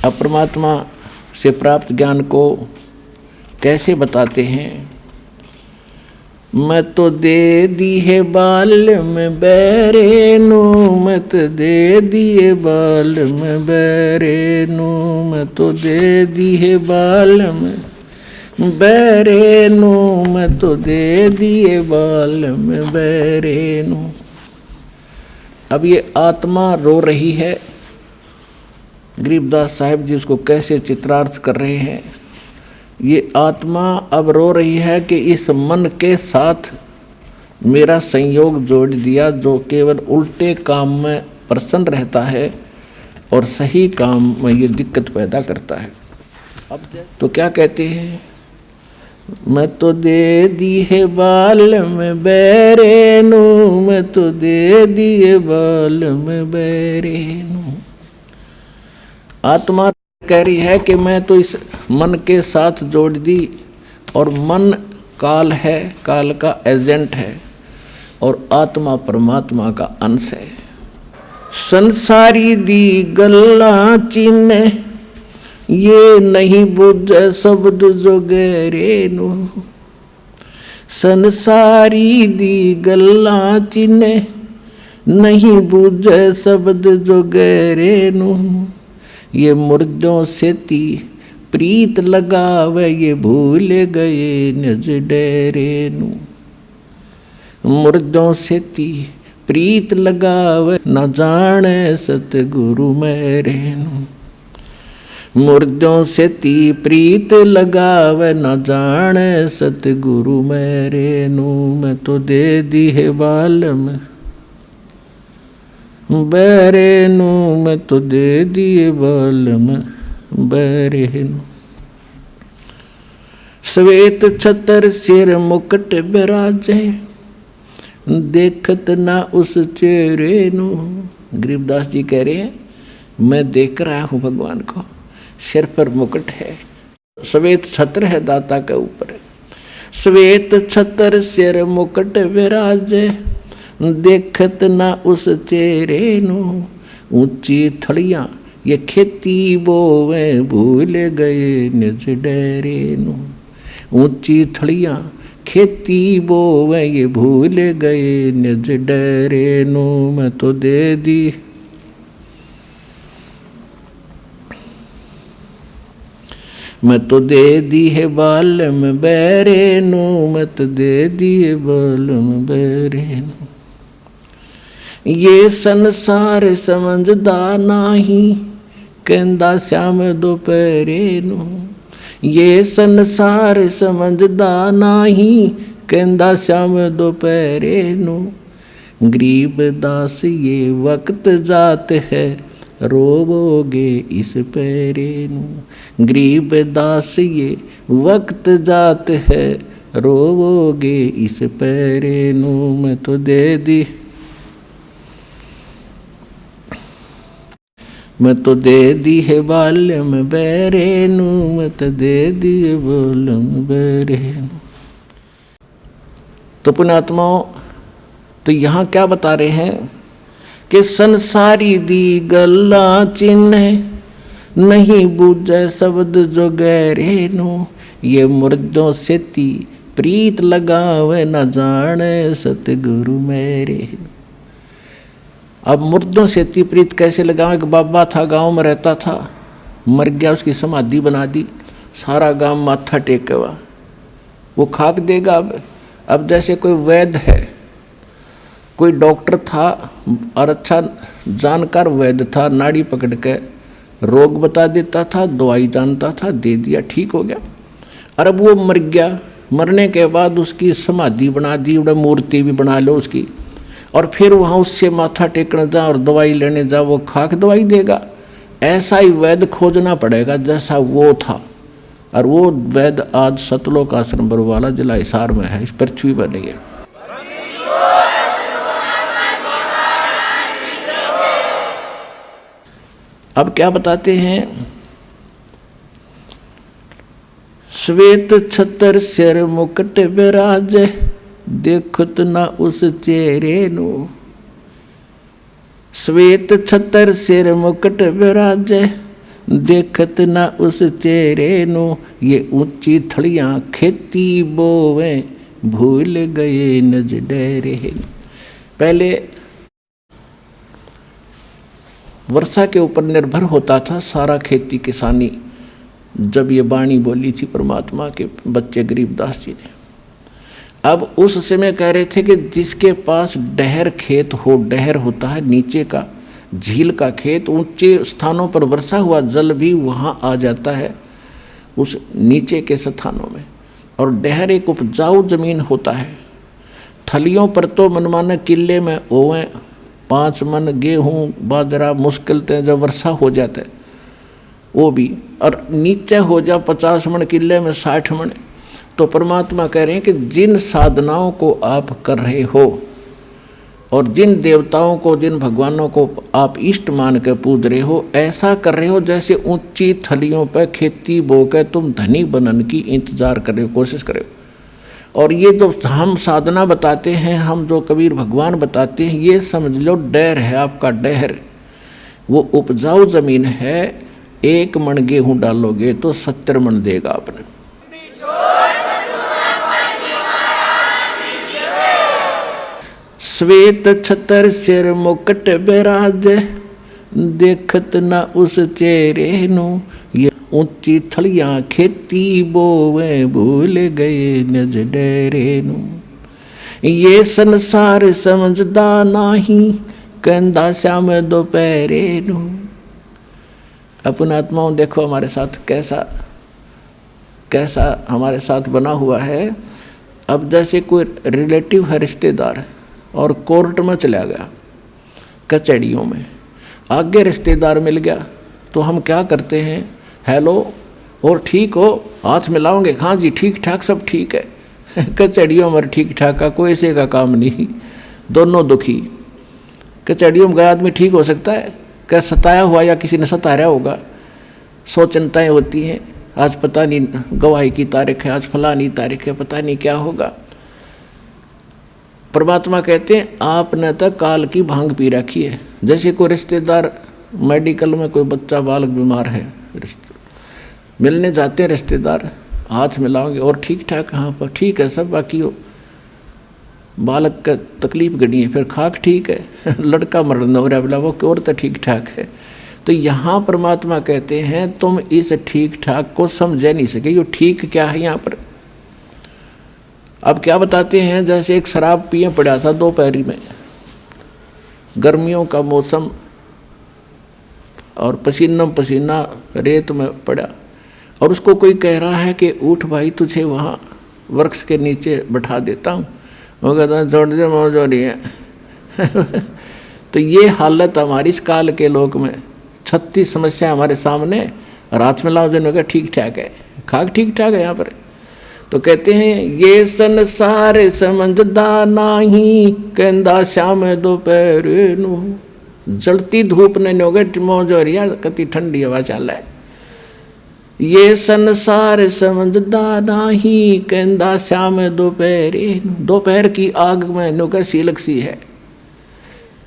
अब परमात्मा से प्राप्त ज्ञान को कैसे बताते हैं? मैं तो दे दी है बाल में बैरे नू, मैं तो दे दिए बाल में बैरे नू, मैं तो दे दी है बाल में बैरे नू, मैं तो दे दिए बाल में बैरे नू। अब ये आत्मा रो रही है। गरीबदास साहिब जी उसको कैसे चित्रार्थ कर रहे हैं? ये आत्मा अब रो रही है कि इस मन के साथ मेरा संयोग जोड़ दिया, जो केवल उल्टे काम में प्रसन्न रहता है और सही काम में ये दिक्कत पैदा करता है। अब तो क्या कहते हैं? मैं तो दे दी है बाल में बैरे नू, मैं तो दे दिए बाल में बैरे नू। आत्मा कह रही है कि मैं तो इस मन के साथ जोड़ दी, और मन काल है, काल का एजेंट है, और आत्मा परमात्मा का अंश है। संसारी दी गल्ला चिन्ह ये नहीं बुझे शब्द जो गहरे नू, संसारी दी गल्ला चिन्ह नहीं बुझे शब्द जो गहरे नू। ये मुर्दों से ती प्रीत लगावे ये भूल गए निज डेरे नू। मुर्दों से ती प्रीत लगावे न जाने सतगुरु मेरे नू। मुर्दों से ती प्रीत लगावे न जाने सतगुरु मेरे नू। मैं तो दे दी है बाल में बैरे नू, मैं तो दे दिए बाल में बैरे नू। श्वेत छतर सिर मुकुट बिराजे देखत ना उस चेहरे नू। गरीबदास जी कह रहे हैं मैं देख रहा हूँ भगवान को, सिर पर मुकुट है, श्वेत छत्र है दाता के ऊपर। श्वेत छतर सिर मुकुट विराजे देखत ना उस चेहरे नू। ऊंची थड़ियां ये खेती बोवे भूल गए निज डेरे नू। ऊंची थड़ियां खेती बोवे ये भूल गए निज डेरे नू। मैं तो दे दी मैं तो दे दी है बाल में बैरे नू, मैं तो दे दिए बाल में बैरे नू। ये संसार समझदा नाही कहंदा श्याम दोपहरे नू। ये संसार समझदा नाही कहंदा श्याम दोपहरे नू। गरीब दास ये वक्त जात है रोवोगे इस पैरे नू। गरीब दास ये वक्त जात है रोवोगे इस पैरे नू। मैं तो दे दी मैं तो दे दी है बाल में बैरे नू, मैं तो दे दी है बाल में बैरे नू। तो पुण्यात्माओं, तो यहाँ क्या बता रहे हैं कि संसारी दी गल्ला चिन्ह नहीं बूझे शब्द जो गहरे नू। ये मुर्दों से ती प्रीत लगावे न जाने सतगुरु मेरे। अब मुर्दों से ती प्रीत कैसे लगावे? एक बाबा था, गांव में रहता था, मर गया, उसकी समाधि बना दी, सारा गांव माथा टेके हुआ, वो खाक देगा। अब जैसे कोई वैद्य है, कोई डॉक्टर था और अच्छा जानकार वैद्य था, नाड़ी पकड़ के रोग बता देता था, दवाई जानता था, दे दिया, ठीक हो गया। और अब वो मर गया, मरने के बाद उसकी समाधि बना दी, बड़ा मूर्ति भी बना लो उसकी, और फिर वहाँ उससे माथा टेकने जा और दवाई लेने जा, वो खाक दवाई देगा। ऐसा ही वैद्य खोजना पड़ेगा जैसा वो था। और वो वैद्य आज सतलोक आश्रम बरवाला जिला हिसार में है, इस पृथ्वी पर नहीं है। अब क्या बताते हैं? श्वेत छतर सिर मुकुट विराजे देखत ना उस चेहरे नू। श्वेत छतर सिर मुकुट विराजे देखत ना उस चेहरे नु, ये ऊंची थड़ियां खेती बोवे, भूल गए नज डेरे। पहले वर्षा के ऊपर निर्भर होता था सारा खेती किसानी, जब ये वाणी बोली थी परमात्मा के बच्चे गरीबदास जी ने। अब उस समय कह रहे थे कि जिसके पास डहर खेत हो, डहर होता है नीचे का झील का खेत, ऊंचे स्थानों पर वर्षा हुआ जल भी वहाँ आ जाता है उस नीचे के स्थानों में। और डहर एक उपजाऊ जमीन होता है। थलियों पर तो मनमाना किले में ओवें 5 मन गेहूँ बाजरा मुश्किल थे, जब वर्षा हो जाता है वो भी, और नीचे हो जा 50 मन किले में 60 मन। तो परमात्मा कह रहे हैं कि जिन साधनाओं को आप कर रहे हो और जिन देवताओं को, जिन भगवानों को आप इष्ट मान के पूज रहे हो, ऐसा कर रहे हो जैसे ऊंची थलियों पर खेती बो के तुम धनी बनने की इंतजार कर रहे हो, कोशिश कर रहे हो। और ये जो हम साधना बताते हैं, हम जो कबीर भगवान बताते हैं, ये समझ लो डहर है आपका, डहर। वो उपजाऊ जमीन है, 1 मन गेहूँ डालोगे तो 70 मन देगा आपने। श्वेत छतर सिर मुकुट बिराज, देखत ना उस चेहरे नु, ये ऊंची थलियां खेती बोवे, भूल गए नज डेरे नु। ये संसार समझदा नाही, कहंदा श्याम दोपहरे नु। अपन आत्माओं देखो हमारे साथ कैसा हमारे साथ बना हुआ है। अब जैसे कोई रिलेटिव है, रिश्तेदार, और कोर्ट में चला गया, कचहरियों में आगे रिश्तेदार मिल गया, तो हम क्या करते हैं, हेलो और ठीक हो, हाथ मिलाओगे, हाँ जी ठीक ठाक सब ठीक है। कचहरियों में ठीक ठाक का कोई से का काम नहीं, दोनों दुखी। कचहरियों में गया आदमी ठीक हो सकता है क्या? सताया हुआ या किसी ने सता रहा होगा, 100 चिंताएँ होती हैं। आज पता नहीं गवाही की तारीख है, आज फलानी तारीख है, पता नहीं क्या होगा। परमात्मा कहते हैं आपने तो काल की भांग पी रखी है। जैसे कोई रिश्तेदार मेडिकल में कोई बच्चा बालक बीमार है, मिलने जाते हैं रिश्तेदार, हाथ मिलाओगे और ठीक ठाक, हाँ पर ठीक है सब, बाकी हो बालक का तकलीफ गड़ी है, फिर खाक ठीक है, लड़का मरण हो रहा बोला वो और तो ठीक ठाक है। तो यहाँ परमात्मा कहते हैं तुम इस ठीक ठाक को समझ नहीं सके, ये ठीक क्या है यहाँ पर। अब क्या बताते हैं, जैसे एक शराब पिए पड़ा था दोपहरी में, गर्मियों का मौसम, और पसीना रेत में पड़ा, और उसको कोई कह रहा है कि उठ भाई तुझे वहाँ वृक्ष के नीचे बैठा देता हूँ, वो कहता है छोड़ दे मौज हो रही है। तो ये हालत हमारी इस काल के लोक में, 36 समस्या हमारे सामने, और हाथ में लाओ जिन्होंने कहा ठीक ठाक है, खाक ठीक ठाक है यहाँ पर। तो कहते हैं ये संसार समझदा नाही, कहंदा श्याम दोपहरे नु। जलती धूप ने नोगे मौज हो रही है, कति ठंडी हवा चल है। ये संसार समझदा नाही, कहंदा श्याम दोपहरे नु। दोपहर की आग में नोगा सीलक सी है।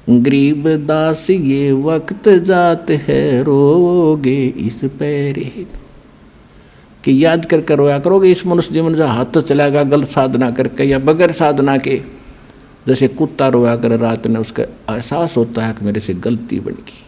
गरीब दास ये वक्त जात है, रोगे इस पैरे। कि याद कर रोया करोगे इस मनुष्य जीवन जो हाथ तो चलाएगा गलत साधना करके या बगैर साधना के, जैसे कुत्ता रोया कर रात में, उसका एहसास होता है कि मेरे से गलती बन गई।